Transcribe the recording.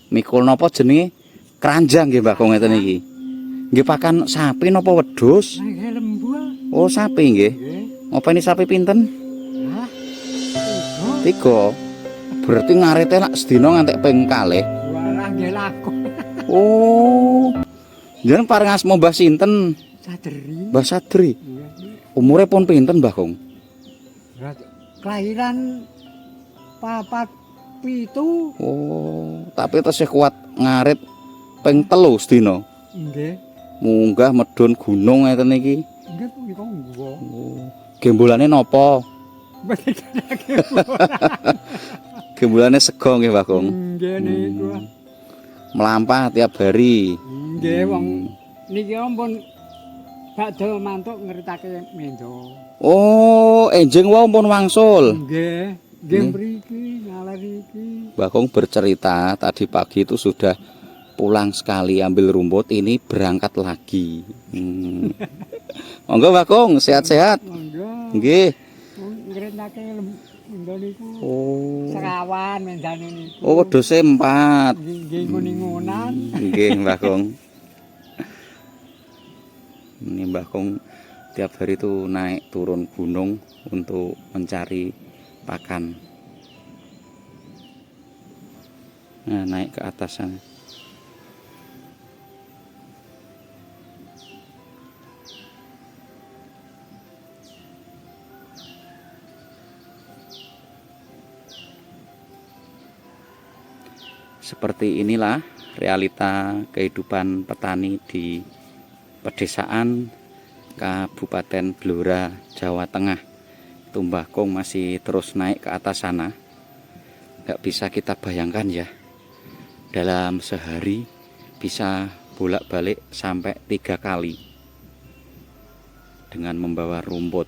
Mikul napa jenenge? Keranjang nggih Mbah Kong ngeten iki. Nggih pakan sapi napa wedhus? Nggih lembu. Oh, sapi nggih. Nggih. Ngopeni sapi pinten? Hah? 3. Berarti ngarete lak sedina ngantek ping kalih. Walah nggih laku. Oh. Jeneng paring asma Mbah sinten? Sadri. Mbah Sadri. Nggih. Umure pun pinten Mbah Kong? Kelahiran 47. Oh, tapi tesih kuat ngarit ping 3 sedina. Nggih. Munggah medhun gunung ngeten iki. Nggih punika nggo. Oh. Gembolane napa? Mboten Gembolane sego nggih Mbah Kong. nggih niku. Melampah tiap hari. Nggih wong niki ampun badhe mantuk ngeritake mendo. Oh, enjing wae pun wangsul. Nggih, nggih mriki ngaler iki. Mbah Kong bercerita tadi pagi itu sudah pulang sekali ambil rumput, ini berangkat lagi. Monggo Mbah Kong, sehat-sehat. Monggo. Nggih. Ngritake mendo niku. Oh. Sekawan mendane niku. Oh, wedhuse 4. Nggih nguni-ngunan. Nggih, Mbah Kong. Ini Mbah Kong tiap hari itu naik turun gunung untuk mencari pakan. Nah, naik ke atas sana. Seperti inilah realita kehidupan petani di pedesaan Kabupaten Blora, Jawa Tengah. Itu Mbah Kong masih terus naik ke atas sana. Nggak bisa kita bayangkan ya, dalam sehari bisa bolak-balik sampai 3 kali dengan membawa rumput.